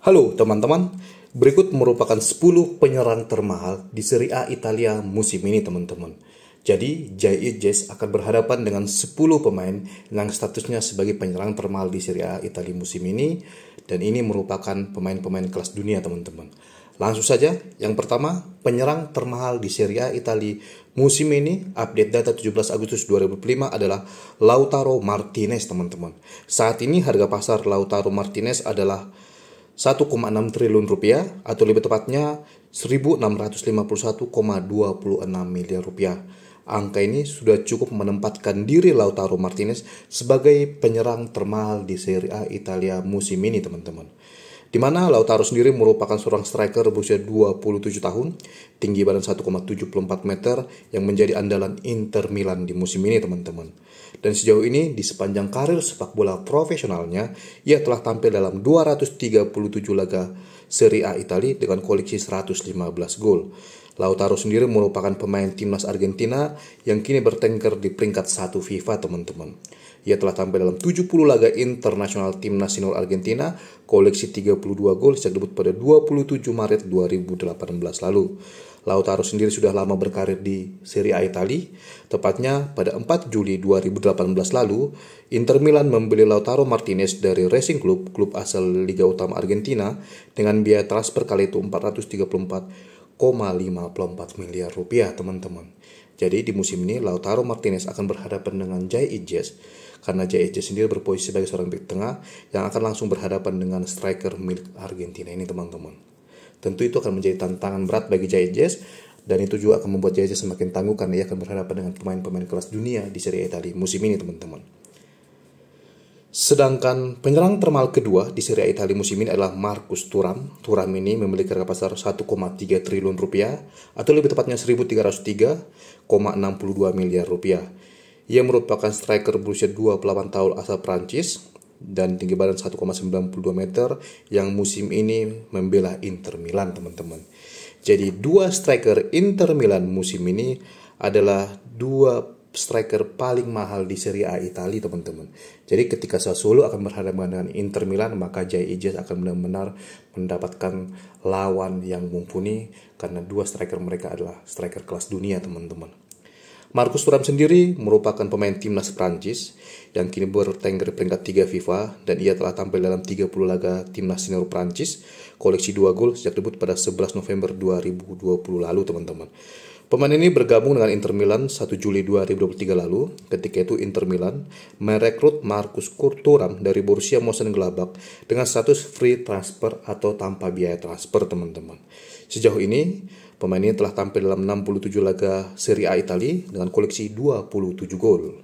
Halo teman-teman, berikut merupakan 10 penyerang termahal di Serie A Italia musim ini teman-teman. Jadi, Jay akan berhadapan dengan 10 pemain yang statusnya sebagai penyerang termahal di Serie A Italia musim ini. Dan ini merupakan pemain-pemain kelas dunia teman-teman. Langsung saja, yang pertama, penyerang termahal di Serie A Italia musim ini, update data 17 Agustus 2005 adalah Lautaro Martinez teman-teman. Saat ini harga pasar Lautaro Martinez adalah 1,6 triliun rupiah atau lebih tepatnya 1.651,26 miliar rupiah. Angka ini sudah cukup menempatkan diri Lautaro Martinez sebagai penyerang termahal di Serie A Italia musim ini teman-teman. Di mana Lautaro sendiri merupakan seorang striker berusia 27 tahun, tinggi badan 1,74 meter yang menjadi andalan Inter Milan di musim ini teman-teman. Dan sejauh ini di sepanjang karir sepak bola profesionalnya, ia telah tampil dalam 237 laga Serie A Italia dengan koleksi 115 gol. Lautaro sendiri merupakan pemain timnas Argentina yang kini bertengger di peringkat 1 FIFA teman-teman. Ia telah tampil dalam 70 laga internasional timnas senior Argentina, koleksi 32 gol sejak debut pada 27 Maret 2018 lalu. Lautaro sendiri sudah lama berkarir di Serie A Italia, tepatnya pada 4 Juli 2018 lalu, Inter Milan membeli Lautaro Martinez dari Racing Club, klub asal Liga Utama Argentina, dengan biaya transfer kali itu 434,54 miliar rupiah teman-teman. Jadi di musim ini Lautaro Martinez akan berhadapan dengan Jay karena Jay sendiri berposisi sebagai seorang bek tengah yang akan langsung berhadapan dengan striker milik Argentina ini teman-teman. Tentu itu akan menjadi tantangan berat bagi Jay dan itu juga akan membuat Jay semakin tangguh karena ia akan berhadapan dengan pemain-pemain kelas dunia di Serie A Italia musim ini teman-teman. Sedangkan penyerang termahal kedua di Serie A Italia musim ini adalah Marcus Thuram. Thuram ini memiliki harga pasar 1,3 triliun rupiah atau lebih tepatnya 1.303,62 miliar rupiah. Ia merupakan striker berusia 28 tahun asal Prancis dan tinggi badan 1,92 meter yang musim ini membela Inter Milan teman-teman. Jadi dua striker Inter Milan musim ini adalah dua striker paling mahal di Serie A Italia teman-teman. Jadi ketika Sassuolo akan berhadapan dengan Inter Milan, maka Jay akan benar-benar mendapatkan lawan yang mumpuni karena dua striker mereka adalah striker kelas dunia teman-teman. Marcus Thuram sendiri merupakan pemain timnas Prancis yang kini bertengger peringkat 3 FIFA dan ia telah tampil dalam 30 laga timnas senior Prancis, koleksi 2 gol sejak debut pada 11 November 2020 lalu teman-teman. Pemain ini bergabung dengan Inter Milan 1 Juli 2023 lalu. Ketika itu Inter Milan merekrut Marcus Thuram dari Borussia Mönchengladbach dengan status free transfer atau tanpa biaya transfer teman-teman. Sejauh ini pemain ini telah tampil dalam 67 laga Serie A Italia dengan koleksi 27 gol.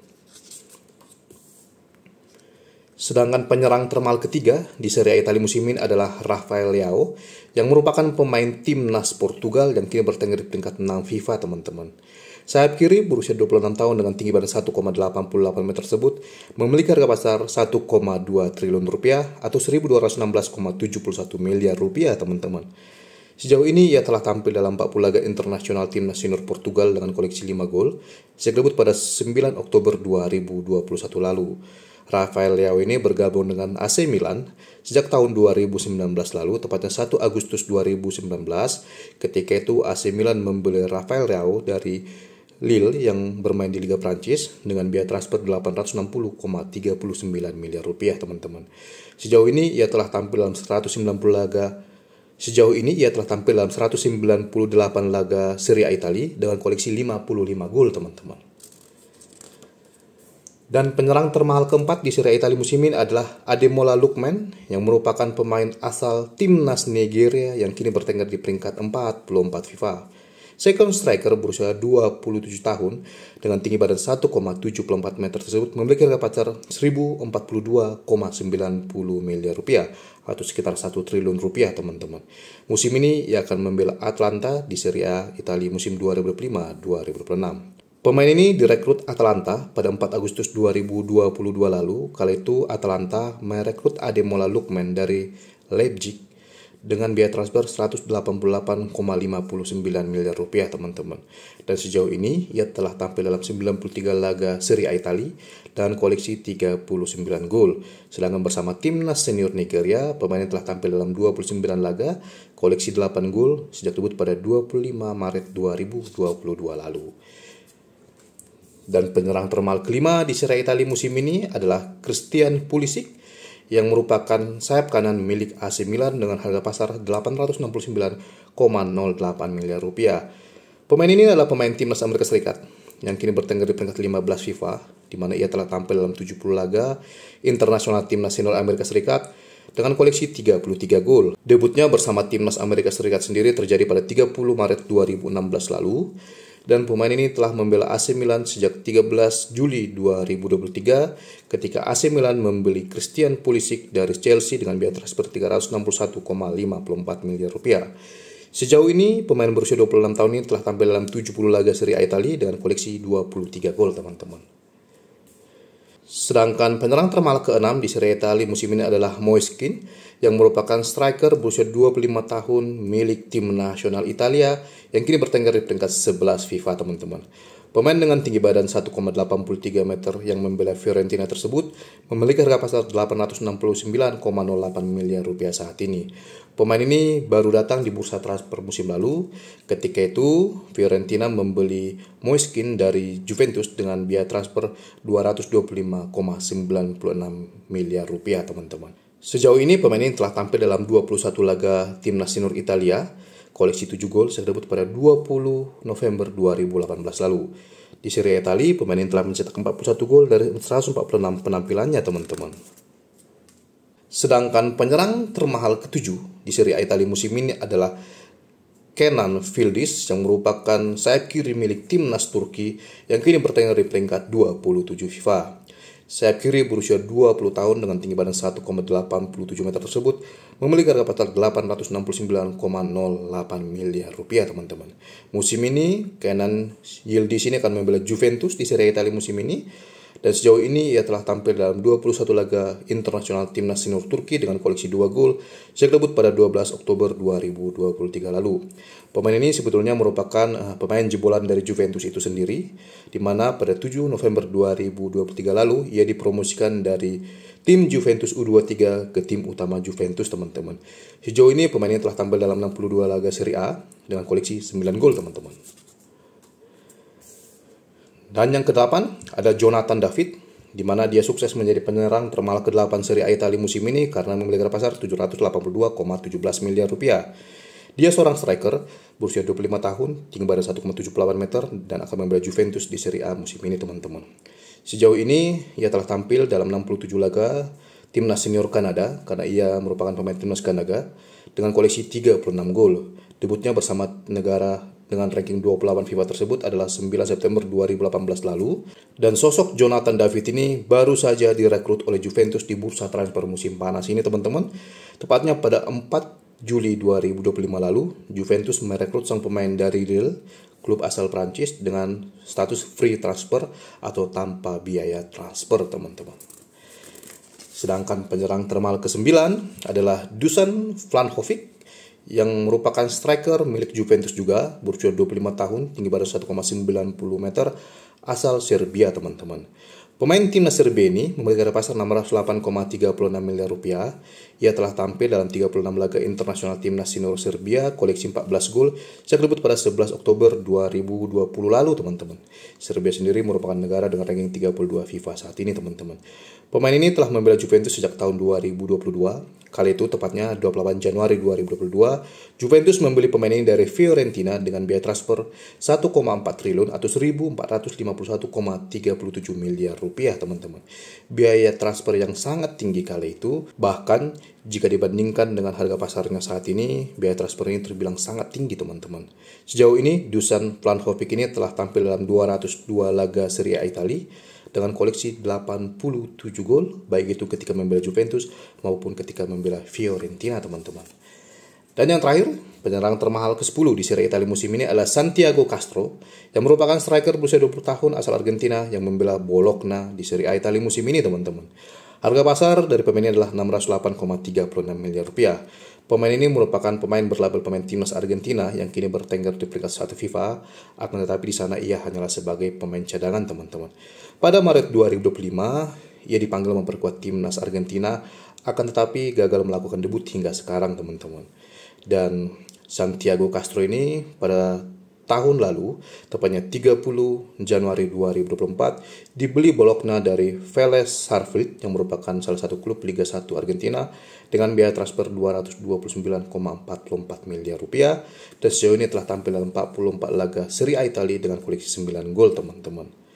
Sedangkan penyerang termahal ketiga di Serie A Italia musim ini adalah Rafael Leao yang merupakan pemain timnas Portugal yang kini bertengger di peringkat 6 FIFA teman-teman. Sayap kiri berusia 26 tahun dengan tinggi badan 1,88 meter tersebut memiliki harga pasar 1,2 triliun rupiah atau 1.216,71 miliar rupiah teman-teman. Sejauh ini ia telah tampil dalam 40 laga internasional timnas senior Portugal dengan koleksi 5 gol sejak debut pada 9 Oktober 2021 lalu. Rafael Leao ini bergabung dengan AC Milan sejak tahun 2019 lalu, tepatnya 1 Agustus 2019. Ketika itu AC Milan membeli Rafael Leao dari Lille yang bermain di Liga Prancis dengan biaya transfer 860,39 miliar rupiah teman-teman. Sejauh ini ia telah tampil dalam 198 laga Serie A Italia dengan koleksi 55 gol teman-teman. Dan penyerang termahal keempat di Serie A Italia musim ini adalah Ademola Lookman yang merupakan pemain asal timnas Nigeria yang kini bertengger di peringkat 44 FIFA. Second striker berusia 27 tahun dengan tinggi badan 1,74 meter tersebut memiliki harga pasar 1.042,90 miliar rupiah atau sekitar 1 triliun rupiah teman-teman. Musim ini ia akan membela Atalanta di Serie A Italia musim 2005-2006. Pemain ini direkrut Atalanta pada 4 Agustus 2022 lalu. Kala itu Atalanta merekrut Ademola Lookman dari Leipzig dengan biaya transfer 188,59 miliar rupiah teman-teman. Dan sejauh ini ia telah tampil dalam 93 laga Serie A Italia dan koleksi 39 gol. Sedangkan bersama timnas senior Nigeria, pemain telah tampil dalam 29 laga, koleksi 8 gol sejak debut pada 25 Maret 2022 lalu. Dan penyerang termahal kelima di Serie A Italia musim ini adalah Christian Pulisic yang merupakan sayap kanan milik AC Milan dengan harga pasar 869,08 miliar rupiah. Pemain ini adalah pemain timnas Amerika Serikat yang kini bertengger di peringkat 15 FIFA, di mana ia telah tampil dalam 70 laga internasional timnas senior Amerika Serikat dengan koleksi 33 gol. Debutnya bersama timnas Amerika Serikat sendiri terjadi pada 30 Maret 2016 lalu. Dan pemain ini telah membela AC Milan sejak 13 Juli 2023 ketika AC Milan membeli Christian Pulisic dari Chelsea dengan biaya transfer 361,54 miliar rupiah. Sejauh ini, pemain berusia 26 tahun ini telah tampil dalam 70 laga Serie A Italia dengan koleksi 23 gol, teman-teman. Sedangkan penyerang termahal ke-6 di Serie A Italia musim ini adalah Moise Kean yang merupakan striker berusia 25 tahun milik tim nasional Italia yang kini bertengger di peringkat 11 FIFA, teman-teman. Pemain dengan tinggi badan 1,83 meter yang membela Fiorentina tersebut memiliki harga pasar 869,08 miliar rupiah saat ini. Pemain ini baru datang di bursa transfer musim lalu. Ketika itu, Fiorentina membeli Moise Kean dari Juventus dengan biaya transfer 225,96 miliar rupiah, teman-teman. Sejauh ini pemain ini telah tampil dalam 21 laga timnas senior Italia, koleksi 7 gol sejak debut pada 20 November 2018 lalu. Di Serie A Italia, pemain ini telah mencetak 41 gol dari 146 penampilannya, teman-teman. Sedangkan penyerang termahal ke-7 di Serie A Italia musim ini adalah Kenan Yıldız yang merupakan sayap kiri milik timnas Turki yang kini bertengger di peringkat 27 FIFA. Sayap kiri berusia 20 tahun dengan tinggi badan 1,87 meter tersebut memiliki harga pasar 869,08 miliar rupiah, teman-teman. Musim ini, Kenan Yıldız ini akan membela Juventus di Serie A Italia musim ini. Dan sejauh ini ia telah tampil dalam 21 laga internasional timnas senior Turki dengan koleksi 2 gol sejak debut pada 12 Oktober 2023 lalu. Pemain ini sebetulnya merupakan pemain jebolan dari Juventus itu sendiri, di mana pada 7 November 2023 lalu ia dipromosikan dari tim Juventus U23 ke tim utama Juventus, teman-teman. Sejauh ini pemain ini telah tampil dalam 62 laga Serie A dengan koleksi 9 gol, teman-teman. Dan yang ke-8 ada Jonathan David, di mana dia sukses menjadi penyerang termahal ke-8 Serie A Italia musim ini karena memiliki harga pasar 782,17 miliar rupiah. Dia seorang striker berusia 25 tahun, tinggi badan 1,78 meter dan akan membela Juventus di Serie A musim ini, teman-teman. Sejauh ini ia telah tampil dalam 67 laga timnas senior Kanada karena ia merupakan pemain timnas Kanada dengan koleksi 36 gol. Debutnya bersama negara dengan ranking 28 FIFA tersebut adalah 9 September 2018 lalu. Dan sosok Jonathan David ini baru saja direkrut oleh Juventus di bursa transfer musim panas ini, teman-teman. Tepatnya pada 4 Juli 2025 lalu, Juventus merekrut sang pemain dari Lille, klub asal Prancis, dengan status free transfer atau tanpa biaya transfer, teman-teman. Sedangkan penyerang termahal ke-9 adalah Dusan Vlahovic yang merupakan striker milik Juventus juga, berusia 25 tahun, tinggi badan 1,90 meter, asal Serbia, teman-teman. Pemain timnas Serbia ini memiliki harga pasar 608,36 miliar rupiah. Ia telah tampil dalam 36 laga internasional timnas senior Serbia, koleksi 14 gol sejak debut pada 11 Oktober 2020 lalu, teman-teman. Serbia sendiri merupakan negara dengan ranking 32 FIFA saat ini, teman-teman. Pemain ini telah membela Juventus sejak tahun 2022. Kali itu tepatnya 28 Januari 2022, Juventus membeli pemain ini dari Fiorentina dengan biaya transfer 1,4 triliun atau 1.451,37 miliar rupiah, teman-teman. Biaya transfer yang sangat tinggi kali itu, bahkan jika dibandingkan dengan harga pasarnya saat ini, biaya transfer ini terbilang sangat tinggi, teman-teman. Sejauh ini, Dusan Vlahovic ini telah tampil dalam 202 laga Serie A Italia dengan koleksi 87 gol, baik itu ketika membela Juventus maupun ketika membela Fiorentina, teman-teman. Dan yang terakhir, penyerang termahal ke-10 di Serie A Italia musim ini adalah Santiago Castro, yang merupakan striker berusia 20 tahun asal Argentina yang membela Bologna di Serie A Italia musim ini, teman-teman. Harga pasar dari pemain ini adalah 608,36 miliar rupiah. Pemain ini merupakan pemain berlabel pemain timnas Argentina yang kini bertengger di peringkat 1 FIFA, akan tetapi di sana ia hanyalah sebagai pemain cadangan, teman-teman. Pada Maret 2025, ia dipanggil memperkuat timnas Argentina, akan tetapi gagal melakukan debut hingga sekarang, teman-teman. Dan Santiago Castro ini pada tahun lalu, tepatnya 30 Januari 2024, dibeli Bologna dari Vélez Sarsfield yang merupakan salah satu klub Liga 1 Argentina dengan biaya transfer 229,44 miliar rupiah, dan sejauh ini telah tampil dalam 44 laga Serie A Italia dengan koleksi 9 gol, teman-teman.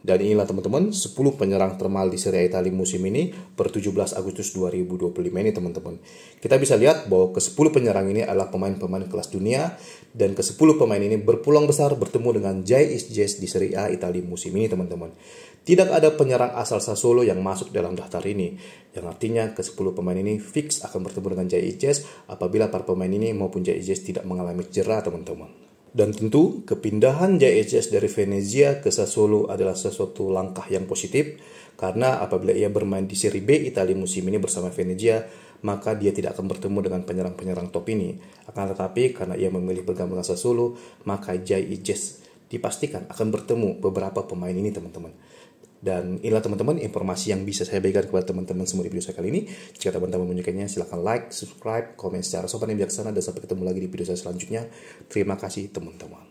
Dan inilah teman-teman 10 penyerang termahal di Serie A Italia musim ini per 17 Agustus 2025 ini, teman-teman. Kita bisa lihat bahwa ke-10 penyerang ini adalah pemain-pemain kelas dunia, dan ke-10 pemain ini berpeluang besar bertemu dengan JIS di Serie A Italia musim ini, teman-teman. Tidak ada penyerang asal Sassuolo yang masuk dalam daftar ini, yang artinya ke-10 pemain ini fix akan bertemu dengan JIS apabila para pemain ini maupun JIS tidak mengalami cedera, teman-teman. Dan tentu kepindahan JHS dari Venezia ke Sassuolo adalah sesuatu langkah yang positif, karena apabila ia bermain di Serie B Italia musim ini bersama Venezia, maka dia tidak akan bertemu dengan penyerang-penyerang top ini. Akan tetapi karena ia memilih bergabung dengan Sassuolo, maka JHS dipastikan akan bertemu beberapa pemain ini, teman-teman. Dan inilah teman-teman informasi yang bisa saya berikan kepada teman-teman semua di video saya kali ini. Jika teman-teman menyukainya, silahkan like, subscribe, komen secara sopan dan bijaksana, dan sampai ketemu lagi di video saya selanjutnya. Terima kasih teman-teman.